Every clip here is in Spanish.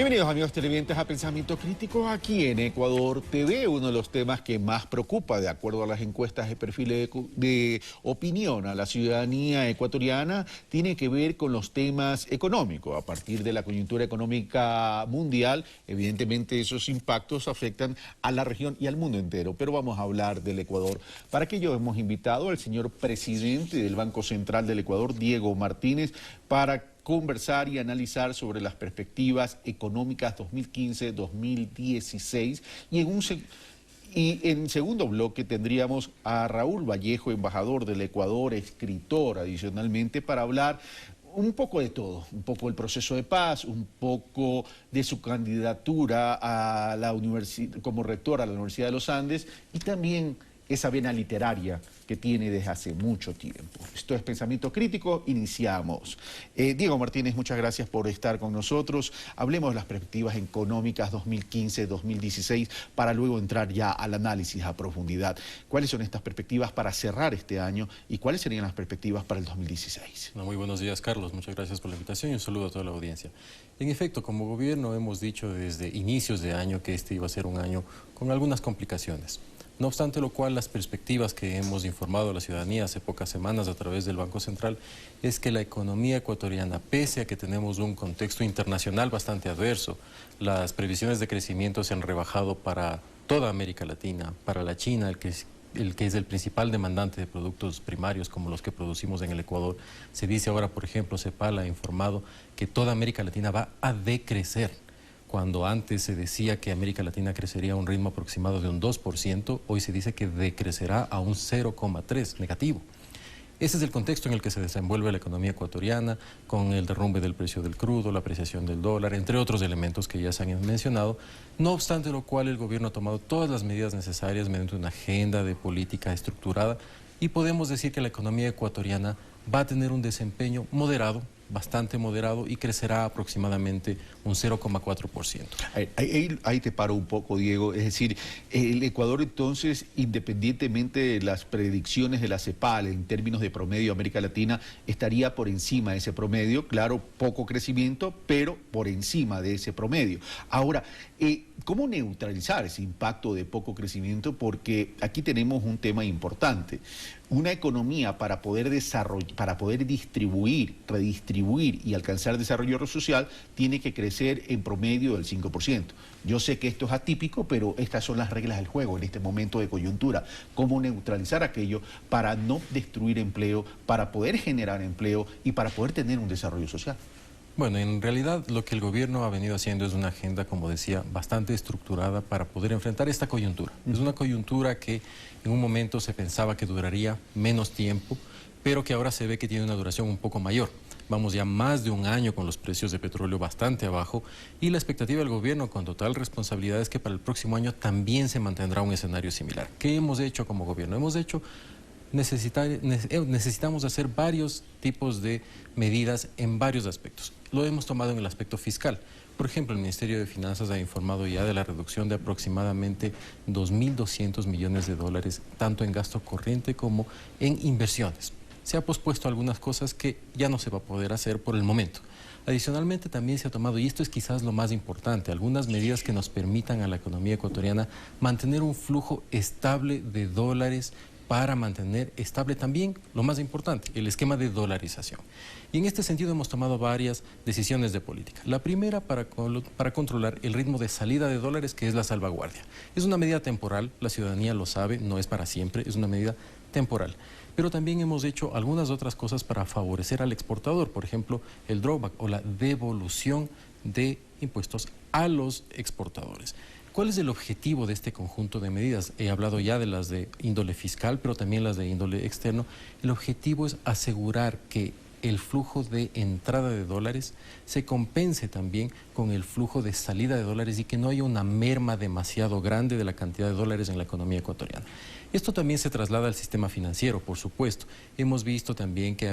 Bienvenidos amigos televidentes a Pensamiento Crítico aquí en Ecuador TV. Uno de los temas que más preocupa, de acuerdo a las encuestas de perfil de opinión a la ciudadanía ecuatoriana, tiene que ver con los temas económicos. A partir de la coyuntura económica mundial, evidentemente esos impactos afectan a la región y al mundo entero. Pero vamos a hablar del Ecuador. Para ello hemos invitado al señor presidente del Banco Central del Ecuador, Diego Martínez, para conversar y analizar sobre las perspectivas económicas 2015-2016 y en segundo bloque tendríamos a Raúl Vallejo, embajador del Ecuador, escritor adicionalmente, para hablar un poco de todo, un poco del proceso de paz, un poco de su candidatura a la como rector a la Universidad de los Andes y también esa vena literaria que tiene desde hace mucho tiempo. Esto es Pensamiento Crítico, iniciamos. Diego Martínez, muchas gracias por estar con nosotros. Hablemos de las perspectivas económicas 2015-2016 para luego entrar ya al análisis a profundidad. ¿Cuáles son estas perspectivas para cerrar este año y cuáles serían las perspectivas para el 2016? Muy buenos días, Carlos. Muchas gracias por la invitación y un saludo a toda la audiencia. En efecto, como gobierno hemos dicho desde inicios de año que este iba a ser un año con algunas complicaciones. No obstante lo cual, las perspectivas que hemos informado a la ciudadanía hace pocas semanas a través del Banco Central es que la economía ecuatoriana, pese a que tenemos un contexto internacional bastante adverso, las previsiones de crecimiento se han rebajado para toda América Latina, para la China, el que es el principal demandante de productos primarios como los que producimos en el Ecuador. Se dice ahora, por ejemplo, CEPAL ha informado que toda América Latina va a decrecer. Cuando antes se decía que América Latina crecería a un ritmo aproximado de un 2%, hoy se dice que decrecerá a un 0,3% negativo. Ese es el contexto en el que se desenvuelve la economía ecuatoriana, con el derrumbe del precio del crudo, la apreciación del dólar, entre otros elementos que ya se han mencionado. No obstante lo cual, el gobierno ha tomado todas las medidas necesarias mediante una agenda de política estructurada y podemos decir que la economía ecuatoriana va a tener un desempeño moderado, bastante moderado, y crecerá aproximadamente un 0,4%. Ahí te paro un poco, Diego. Es decir, el Ecuador entonces, independientemente de las predicciones de la CEPAL, en términos de promedio, América Latina estaría por encima de ese promedio. Claro, poco crecimiento, pero por encima de ese promedio. Ahora, ¿cómo neutralizar ese impacto de poco crecimiento? Porque aquí tenemos un tema importante. Una economía para poder desarrollar, para poder distribuir, redistribuir y alcanzar desarrollo social, tiene que crecer en promedio del 5%. Yo sé que esto es atípico, pero estas son las reglas del juego en este momento de coyuntura. ¿Cómo neutralizar aquello para no destruir empleo, para poder generar empleo y para poder tener un desarrollo social? Bueno, en realidad lo que el gobierno ha venido haciendo es una agenda, como decía, bastante estructurada para poder enfrentar esta coyuntura. Es una coyuntura que en un momento se pensaba que duraría menos tiempo, pero que ahora se ve que tiene una duración un poco mayor. Vamos ya más de un año con los precios de petróleo bastante abajo y la expectativa del gobierno con total responsabilidad es que para el próximo año también se mantendrá un escenario similar. ¿Qué hemos hecho como gobierno? Necesitamos hacer varios tipos de medidas en varios aspectos. Lo hemos tomado en el aspecto fiscal. Por ejemplo, el Ministerio de Finanzas ha informado ya de la reducción de aproximadamente 2.200 millones de dólares, tanto en gasto corriente como en inversiones. Se ha pospuesto algunas cosas que ya no se va a poder hacer por el momento. Adicionalmente también se ha tomado, y esto es quizás lo más importante, algunas medidas que nos permitan a la economía ecuatoriana mantener un flujo estable de dólares para mantener estable también, lo más importante, el esquema de dolarización. Y en este sentido hemos tomado varias decisiones de política. La primera para controlar el ritmo de salida de dólares, que es la salvaguardia. Es una medida temporal, la ciudadanía lo sabe, no es para siempre, es una medida temporal. Pero también hemos hecho algunas otras cosas para favorecer al exportador, por ejemplo, el drawback o la devolución de impuestos a los exportadores. ¿Cuál es el objetivo de este conjunto de medidas? He hablado ya de las de índole fiscal, pero también las de índole externo. El objetivo es asegurar que el flujo de entrada de dólares se compense también con el flujo de salida de dólares y que no haya una merma demasiado grande de la cantidad de dólares en la economía ecuatoriana. Esto también se traslada al sistema financiero, por supuesto. Hemos visto también que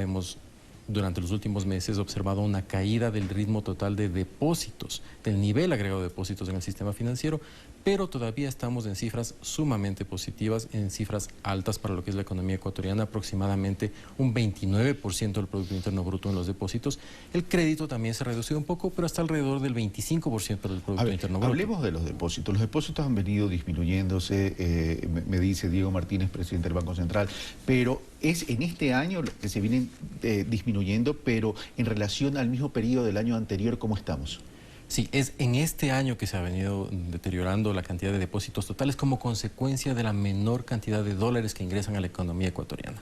durante los últimos meses observado una caída del ritmo total de depósitos, del nivel agregado de depósitos en el sistema financiero, pero todavía estamos en cifras sumamente positivas, en cifras altas para lo que es la economía ecuatoriana, aproximadamente un 29% del Producto Interno Bruto en los depósitos. El crédito también se ha reducido un poco, pero hasta alrededor del 25% del Producto Interno Bruto. Hablemos de los depósitos. Los depósitos han venido disminuyéndose, me dice Diego Martínez, presidente del Banco Central, pero es en este año que se vienen disminuyendo, pero en relación al mismo periodo del año anterior, ¿cómo estamos? Sí, es en este año que se ha venido deteriorando la cantidad de depósitos totales como consecuencia de la menor cantidad de dólares que ingresan a la economía ecuatoriana.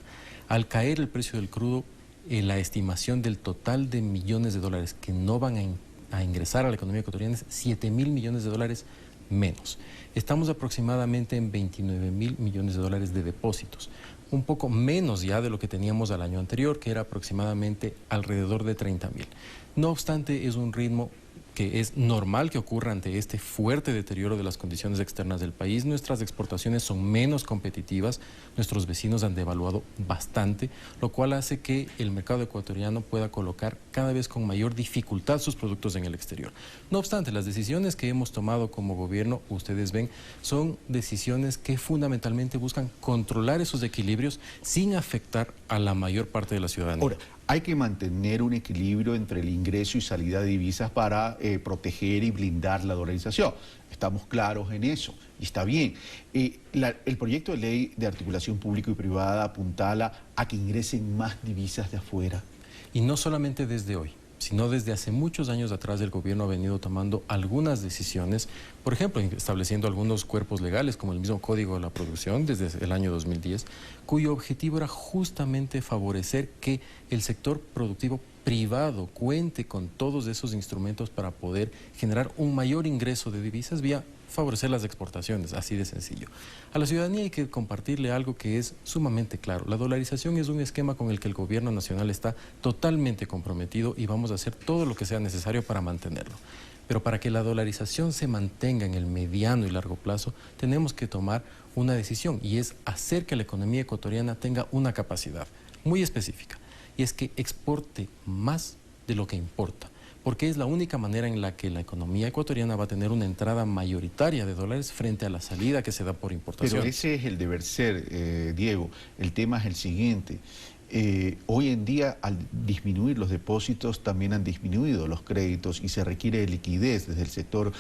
Al caer el precio del crudo, la estimación del total de millones de dólares que no van a ingresar a la economía ecuatoriana es 7.000 millones de dólares menos. Estamos aproximadamente en 29.000 millones de dólares de depósitos, un poco menos ya de lo que teníamos al año anterior, que era aproximadamente alrededor de 30.000. No obstante, es un ritmo que es normal que ocurra ante este fuerte deterioro de las condiciones externas del país. Nuestras exportaciones son menos competitivas, nuestros vecinos han devaluado bastante, lo cual hace que el mercado ecuatoriano pueda colocar cada vez con mayor dificultad sus productos en el exterior. No obstante, las decisiones que hemos tomado como gobierno, ustedes ven, son decisiones que fundamentalmente buscan controlar esos equilibrios sin afectar a la mayor parte de la ciudadanía. Ahora, hay que mantener un equilibrio entre el ingreso y salida de divisas para proteger y blindar la dolarización. Estamos claros en eso y está bien. El proyecto de ley de articulación público y privada apuntala a que ingresen más divisas de afuera. Y no solamente desde hoy, sino desde hace muchos años atrás el gobierno ha venido tomando algunas decisiones, por ejemplo, estableciendo algunos cuerpos legales, como el mismo Código de la Producción desde el año 2010, cuyo objetivo era justamente favorecer que el sector productivo privado cuente con todos esos instrumentos para poder generar un mayor ingreso de divisas vía favorecer las exportaciones, así de sencillo. A la ciudadanía hay que compartirle algo que es sumamente claro. La dolarización es un esquema con el que el gobierno nacional está totalmente comprometido y vamos a hacer todo lo que sea necesario para mantenerlo. Pero para que la dolarización se mantenga en el mediano y largo plazo, tenemos que tomar una decisión y es hacer que la economía ecuatoriana tenga una capacidad muy específica y es que exporte más de lo que importa, porque es la única manera en la que la economía ecuatoriana va a tener una entrada mayoritaria de dólares frente a la salida que se da por importación. Pero ese es el deber ser, Diego. El tema es el siguiente. Hoy en día, al disminuir los depósitos, también han disminuido los créditos y se requiere liquidez desde el sector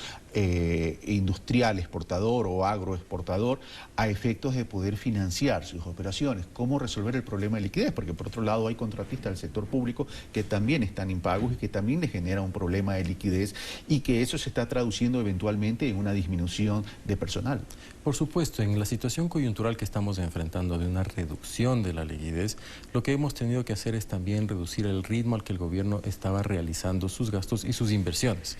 industrial exportador o agroexportador a efectos de poder financiar sus operaciones. ¿Cómo resolver el problema de liquidez? Porque por otro lado hay contratistas del sector público que también están impagos y que también les genera un problema de liquidez y que eso se está traduciendo eventualmente en una disminución de personal. Por supuesto, en la situación coyuntural que estamos enfrentando de una reducción de la liquidez, lo que hemos tenido que hacer es también reducir el ritmo al que el gobierno estaba realizando sus gastos y sus inversiones.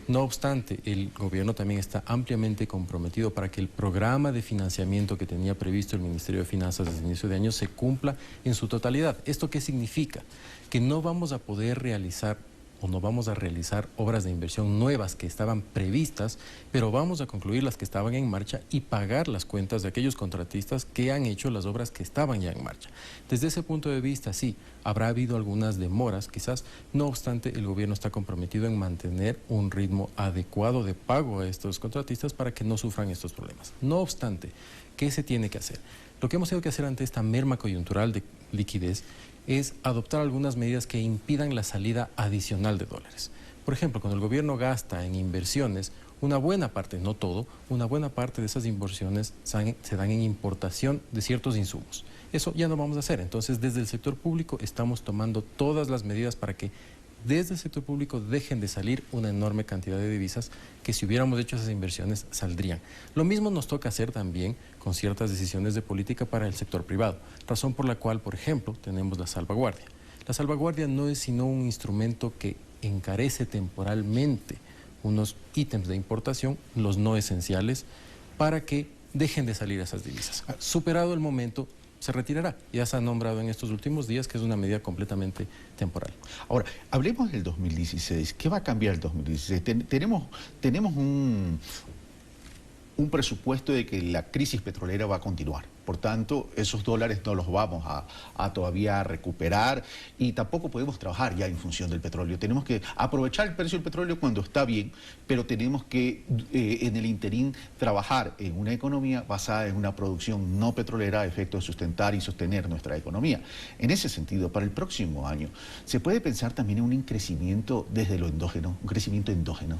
No obstante, el gobierno también está ampliamente comprometido para que el programa de financiamiento que tenía previsto el Ministerio de Finanzas desde el inicio de año se cumpla en su totalidad. ¿Esto qué significa? Que no vamos a poder realizar o no vamos a realizar obras de inversión nuevas que estaban previstas, pero vamos a concluir las que estaban en marcha y pagar las cuentas de aquellos contratistas que han hecho las obras que estaban ya en marcha. Desde ese punto de vista, sí, habrá habido algunas demoras, quizás, no obstante, el gobierno está comprometido en mantener un ritmo adecuado de pago a estos contratistas para que no sufran estos problemas. No obstante, ¿qué se tiene que hacer? Lo que hemos tenido que hacer ante esta merma coyuntural de liquidez es adoptar algunas medidas que impidan la salida adicional de dólares. Por ejemplo, cuando el gobierno gasta en inversiones, una buena parte, no todo, una buena parte de esas inversiones se dan en importación de ciertos insumos. Eso ya no vamos a hacer. Entonces, desde el sector público estamos tomando todas las medidas para que desde el sector público dejen de salir una enorme cantidad de divisas que si hubiéramos hecho esas inversiones saldrían. Lo mismo nos toca hacer también con ciertas decisiones de política para el sector privado, razón por la cual, por ejemplo, tenemos la salvaguardia. La salvaguardia no es sino un instrumento que encarece temporalmente unos ítems de importación, los no esenciales, para que dejen de salir esas divisas. Superado el momento, se retirará. Ya se ha nombrado en estos últimos días que es una medida completamente temporal. Ahora, hablemos del 2016. ¿Qué va a cambiar el 2016? Tenemos un presupuesto de que la crisis petrolera va a continuar. Por tanto, esos dólares no los vamos a todavía recuperar y tampoco podemos trabajar ya en función del petróleo. Tenemos que aprovechar el precio del petróleo cuando está bien, pero tenemos que en el interín trabajar en una economía basada en una producción no petrolera a efecto de sustentar y sostener nuestra economía. En ese sentido, para el próximo año, se puede pensar también en un crecimiento desde lo endógeno, un crecimiento endógeno.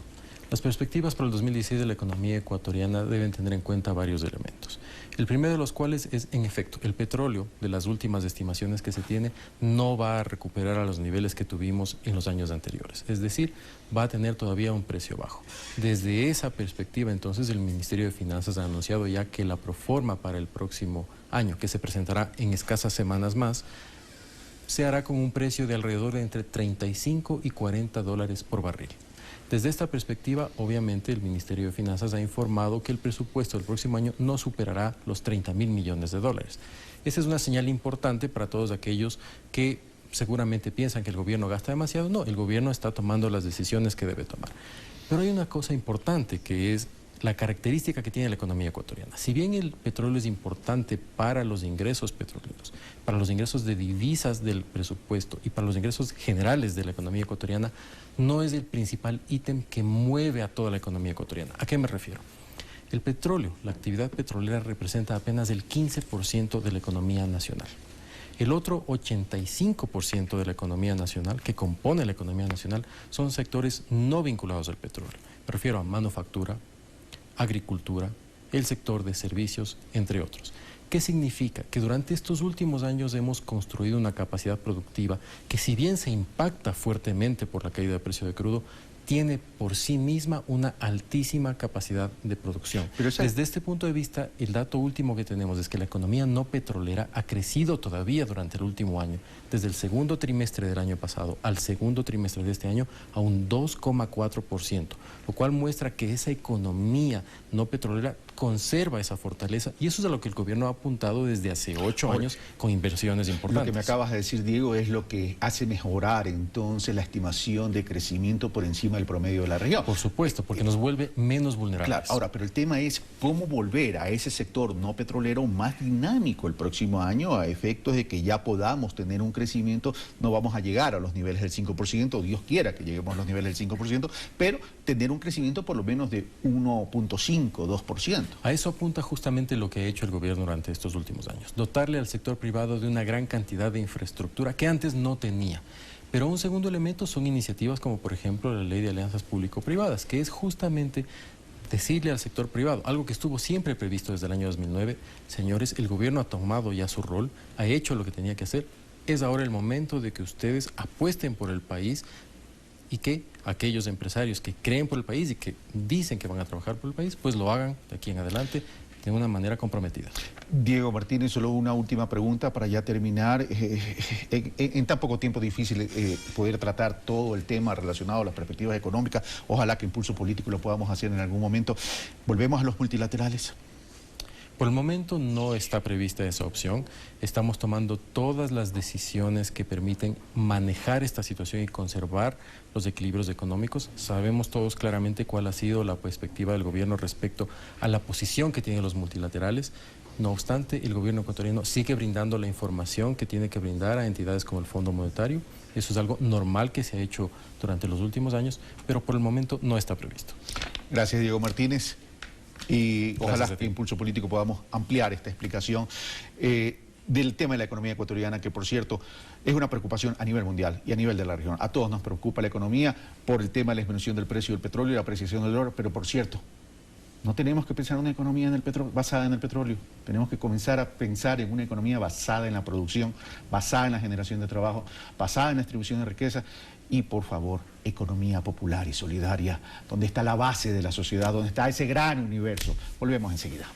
Las perspectivas para el 2016 de la economía ecuatoriana deben tener en cuenta varios elementos. El primero de los cuales es, en efecto, el petróleo, de las últimas estimaciones que se tiene, no va a recuperar a los niveles que tuvimos en los años anteriores. Es decir, va a tener todavía un precio bajo. Desde esa perspectiva, entonces, el Ministerio de Finanzas ha anunciado ya que la proforma para el próximo año, que se presentará en escasas semanas más, se hará con un precio de alrededor de entre 35 y 40 dólares por barril. Desde esta perspectiva, obviamente, el Ministerio de Finanzas ha informado que el presupuesto del próximo año no superará los 30.000 millones de dólares. Esa es una señal importante para todos aquellos que seguramente piensan que el gobierno gasta demasiado. No, el gobierno está tomando las decisiones que debe tomar. Pero hay una cosa importante que es la característica que tiene la economía ecuatoriana. Si bien el petróleo es importante para los ingresos petroleros, para los ingresos de divisas del presupuesto y para los ingresos generales de la economía ecuatoriana, no es el principal ítem que mueve a toda la economía ecuatoriana. ¿A qué me refiero? El petróleo, la actividad petrolera representa apenas el 15% de la economía nacional. El otro 85% de la economía nacional, que compone la economía nacional, son sectores no vinculados al petróleo. Me refiero a manufactura, agricultura, el sector de servicios, entre otros. ¿Qué significa? Que durante estos últimos años hemos construido una capacidad productiva que, si bien se impacta fuertemente por la caída del precio de crudo, tiene por sí misma una altísima capacidad de producción. Desde este punto de vista, el dato último que tenemos es que la economía no petrolera ha crecido todavía durante el último año, desde el segundo trimestre del año pasado al segundo trimestre de este año, a un 2,4%, lo cual muestra que esa economía no petrolera conserva esa fortaleza, y eso es a lo que el gobierno ha apuntado desde hace 8 años con inversiones importantes. Lo que me acabas de decir, Diego, es lo que hace mejorar entonces la estimación de crecimiento por encima del promedio de la región. Por supuesto, porque nos vuelve menos vulnerables. Claro, ahora, pero el tema es cómo volver a ese sector no petrolero más dinámico el próximo año a efectos de que ya podamos tener un crecimiento. No vamos a llegar a los niveles del 5%, Dios quiera que lleguemos a los niveles del 5%, pero tener un crecimiento por lo menos de 1.5, 2%. A eso apunta justamente lo que ha hecho el gobierno durante estos últimos años, dotarle al sector privado de una gran cantidad de infraestructura que antes no tenía. Pero un segundo elemento son iniciativas como, por ejemplo, la Ley de Alianzas Público-Privadas, que es justamente decirle al sector privado, algo que estuvo siempre previsto desde el año 2009, señores, el gobierno ha tomado ya su rol, ha hecho lo que tenía que hacer, es ahora el momento de que ustedes apuesten por el país y que aquellos empresarios que creen por el país y que dicen que van a trabajar por el país, pues lo hagan de aquí en adelante de una manera comprometida. Diego Martínez, solo una última pregunta para ya terminar. En tan poco tiempo difícil poder tratar todo el tema relacionado a las perspectivas económicas. Ojalá que Impulso Político lo podamos hacer en algún momento. ¿Volvemos a los multilaterales? Por el momento no está prevista esa opción. Estamos tomando todas las decisiones que permiten manejar esta situación y conservar los equilibrios económicos. Sabemos todos claramente cuál ha sido la perspectiva del gobierno respecto a la posición que tienen los multilaterales. No obstante, el gobierno ecuatoriano sigue brindando la información que tiene que brindar a entidades como el Fondo Monetario. Eso es algo normal que se ha hecho durante los últimos años, pero por el momento no está previsto. Gracias, Diego Martínez. Y ojalá que Impulso Político podamos ampliar esta explicación del tema de la economía ecuatoriana, que por cierto es una preocupación a nivel mundial y a nivel de la región. A todos nos preocupa la economía por el tema de la disminución del precio del petróleo y la apreciación del dólar, pero por cierto, no tenemos que pensar en una economía basada en el petróleo. Tenemos que comenzar a pensar en una economía basada en la producción, basada en la generación de trabajo, basada en la distribución de riqueza y, por favor, economía popular y solidaria, donde está la base de la sociedad, donde está ese gran universo. Volvemos enseguida.